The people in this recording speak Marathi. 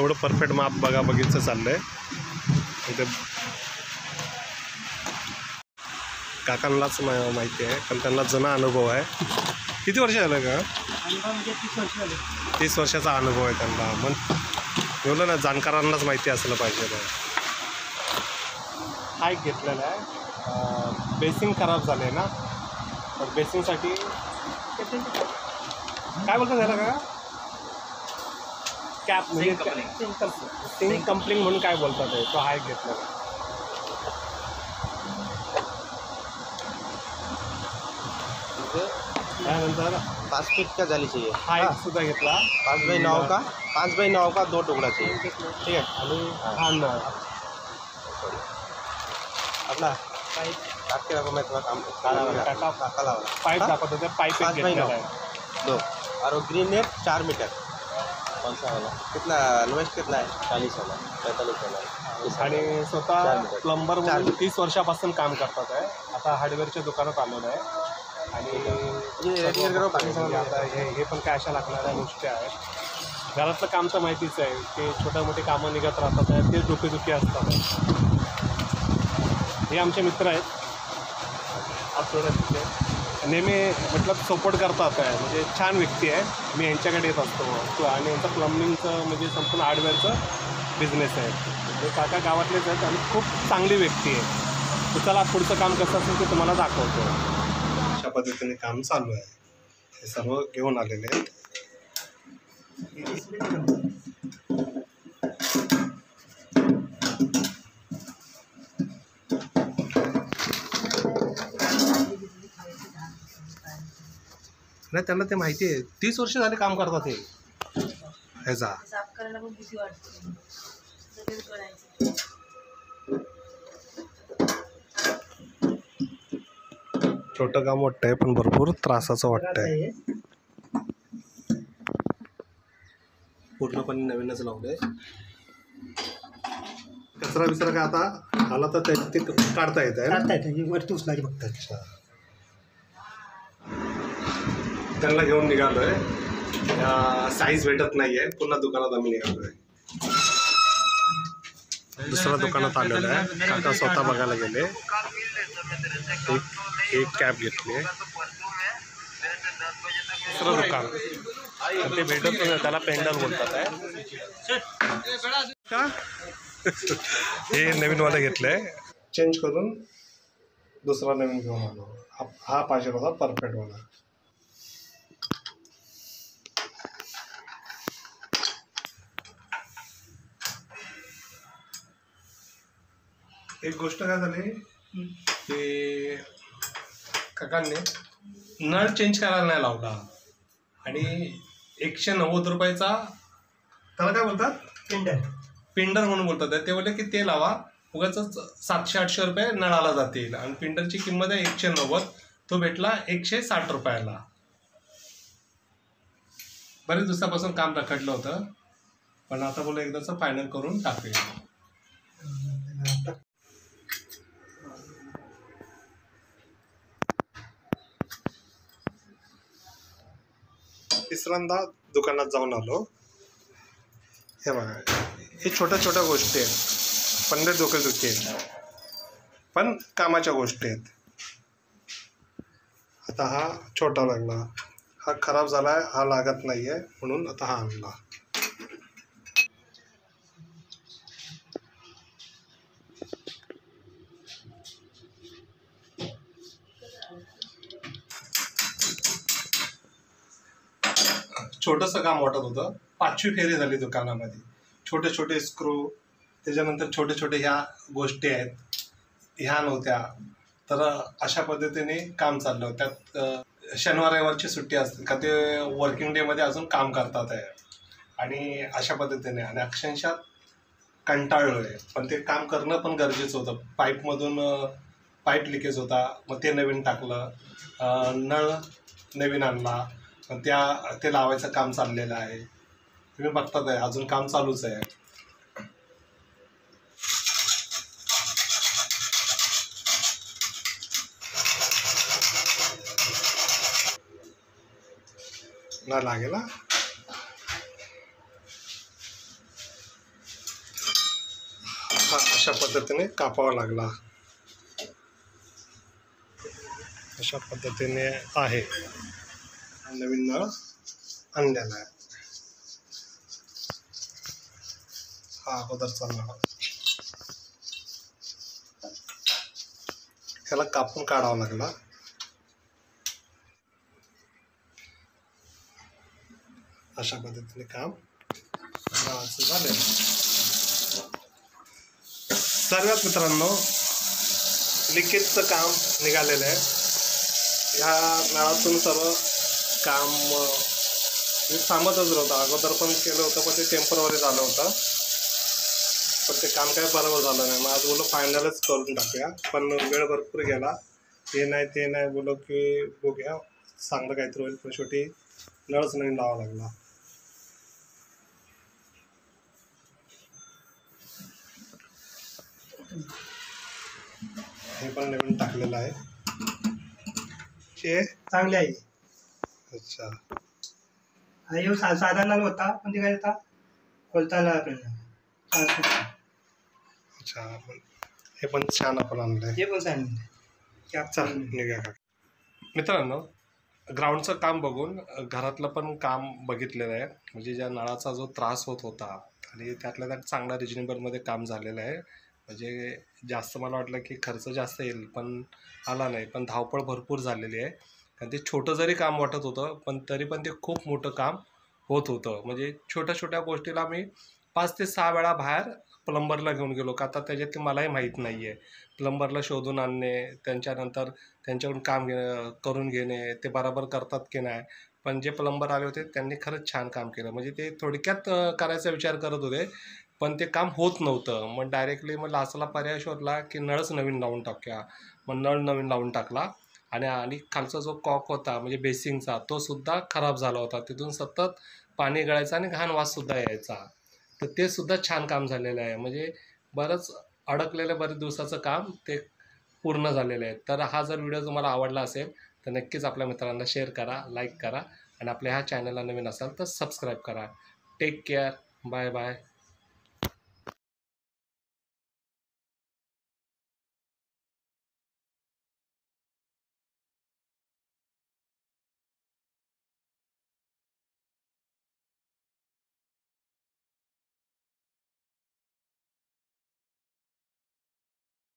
एवढं परफेक्ट माप बघा बघितचं चाललंय. इथे काकांनाच माहिती आहे, पण त्यांना जुना अनुभव आहे. किती वर्ष झालं का? 30 वर्षाचा अनुभव आहे त्यांना. मग बोललं ना, जाणकारांनाच माहिती असलं पाहिजे. हा एक घेतलेला आहे. बेसिंग खराब झालं आहे ना, तर बेसिंगसाठी काय बोलतात त्याला का कॅप म्हणजे सिंक कंप्लिंग म्हणून काय बोलतात आहे, तो हा एक घेतलेला. त्यानंतर 5 फीट का जाली चाहिए. हा एक सुद्धा घेतला. 5x9 का 5x9 का 2 टुकड़ा चाहिए. ठीक है. आणि हा नळ अपना काट के रखो. मैं थोड़ा काम काला वाला पाईप दाखवतो. त्या पाईप एक घेतलेला आहे. 2 और वो ग्रीन नेट 4 मीटर. कौन सा वाला? कितना लोएस्ट कितना है? 40 वाला 45 वाला. आणि स्वतः प्लंबर म्हणून 30 वर्षापासून काम करतात आहे. आता हार्डवेअरच्या दुकानात आलेलं आहे. आणि आता हे पण काय अशा लागणाऱ्या गोष्टी आहेत. घरातलं काम तर माहितीच आहे, ते छोट्या मोठी कामं निघत राहतात आहे, तेच डोकेदुखी असतात. हे आमचे मित्र आहेत. आपल्याला नेहमी म्हटलं सपोर्ट करतात आहे, म्हणजे छान व्यक्ती आहे. मी यांच्याकडे येत असतो आणि यांचं प्लंबिंगचं म्हणजे संपूर्ण हार्डवेअरचं बिझनेस आहे. ते काका गावातलेच आहेत आणि खूप चांगली व्यक्ती आहे. तर चला पुढचं काम कसं असेल ते तुम्हाला दाखवतो. अशा पद्धतीने काम चालू आहे. हे सर्व घेऊन आलेले आहेत. नाही, त्यांना ते माहिती आहे. 30 वर्ष झाले काम करतात हे. ह्याचा छोटं काम वाटतंय, पण भरपूर त्रासाचं वाटतंय. पूर्णपणे नवीनच लावलंय. कचरा बिचरा काय आता आला तर ते काढता येत आहे. वरती उचलायची फक्त. त्यांना घेऊन निघालोय. साईज भेटत नाहीये. पुन्हा दुकानात आम्ही निघालोय. दुसऱ्या दुकानात आलेलं आहे. काका स्वतः बघायला गेले. एक कॅब घेतली. दुसरं दुकान ते भेटत नाही, त्याला पेंडल बोलतात आहे का. हे नवीनवाला घेतलंय. चेंज करून दुसरा नवीन घेऊन आलो. हा पाहिजे होता परफेक्टवाला. एक गोष्ट काय झाली की काकांनी नळ चेंज करायला नाही लावला आणि 190 रुपयाचा त्याला काय बोलतात पिंडर म्हणून बोलतात. ते बोलले की ते लावा, उगाच 700-800 रुपये नळाला जातील. आणि पिंडरची किंमत आहे 190. तो भेटला 160 रुपयाला. बरेच दिवसापासून काम रखडलं होतं, पण आता बोला एकदाच फायनल करून टाकूया. तिसऱ्यांदा दुकानात जाऊन आलो. हे बघा, हे छोट्या छोट्या गोष्टी आहेत, पण ते डोकेदुखी आहेत, पण कामाच्या गोष्टी आहेत. आता हा छोटा लागला, हा खराब झाला आहे, हा लागत नाही आहे, म्हणून आता हा आणला. छोटंसं काम वाटत होतं. 5वी फेरी झाली दुकानामध्ये. छोटे छोटे स्क्रू, त्याच्यानंतर छोटे छोटे ह्या गोष्टी आहेत, ह्या नव्हत्या. तर अशा पद्धतीने काम चाललं. त्यात शनिवार रविवारची सुट्टी असते का, ते वर्किंग डेमध्ये अजून काम करतात आहे. आणि अशा पद्धतीने आणि अक्षरशः कंटाळलो आहे, पण ते काम करणं पण गरजेचं होतं. पाईपमधून पाईप लिकेज होता, मग ते नवीन टाकलं. नळ नवीन आणला, ते लावायचं काम चाललेलं आहे. तुम्ही बघतात आहे, अजून काम चालूच आहे. ना लागेल. अशा पद्धतीने कापावा लागला. अशा पद्धतीने आहे. नवीन नळ आणलेला आहे. हा अगोदरचा नळ. त्याला कापून काढावा लागला. अशा पद्धतीने काम झाले. सर्वात मित्रांनो, लिकेजचं काम निघालेलं आहे. ह्या नळातून सर्व काम थांबतच नव्हतं. अगोदर पण केलं होतं पण ते टेम्पररी झालं होतं. पण ते काम काय बरोबर झालं नाही. मग आज बोलो फायनलच करून टाकूया. पण वेळ भरपूर गेला. हे नाही ते नाही बोलो की बघूया चांगलं काहीतरी होईल. पण शेवटी नळच नवीन लावावा लागला. हे पण नवीन टाकलेलं आहे. हे चांगले आहे. अच्छा, हे साधा नळ होता पण ते काय होता खोलता आला आपल्याला. अच्छा. हे पण छान आपण आणलंय. हे पण चांगलं. चल निघूया का. मित्रांनो, ग्राउंडचं काम बघून घरातलं पण काम बघितलेलं आहे. म्हणजे ज्या नळाचा जो त्रास होत होता आणि त्यातल्या त्यात चांगला रिजनेबलमध्ये काम झालेलं आहे. म्हणजे जास्त मला वाटलं की खर्च जास्त येईल पण आला नाही. पण धावपळ भरपूर झालेली आहे. कारण ते छोटं जरी काम वाटत होतं पण तरी पण ते खूप मोठं काम होत होतं. म्हणजे छोट्या छोट्या गोष्टीला मी 5 ते 6 वेळा बाहेर प्लंबरला घेऊन गेलो. का आता त्याच्यात मलाही माहीत नाही आहे. प्लंबरला शोधून आणणे, त्यांच्यानंतर त्यांच्याकडून काम करून घेणे, ते बरोबर करतात की नाही. पण जे प्लंबर आले होते त्यांनी खरंच छान काम केलं. म्हणजे ते थोडक्यात करायचा विचार करत होते पण ते काम होत नव्हतं. मग डायरेक्टली मग लास्टला पर्याय शोधला की नळच नवीन लावून टाकूया. मग नळ नवीन लावून टाकला. आणि खालचा जो कॉक होता म्हणजे बेसिंगचा तो सुद्धा खराब झाला होता. तिथून सतत पाणी गळायचं आणि घाण वाससुद्धा यायचा. तर ते सुद्धा छान काम झालेलं आहे. म्हणजे बरंच अडकलेलं बरेच दिवसाचं काम ते पूर्ण झालेलं आहे. तर हा जर व्हिडिओ तुम्हाला आवडला असेल तर नक्कीच आपल्या मित्रांना शेअर करा, लाईक करा आणि आपल्या ह्या चॅनलला नवीन असाल तर सबस्क्राईब करा. Take care. Bye bye.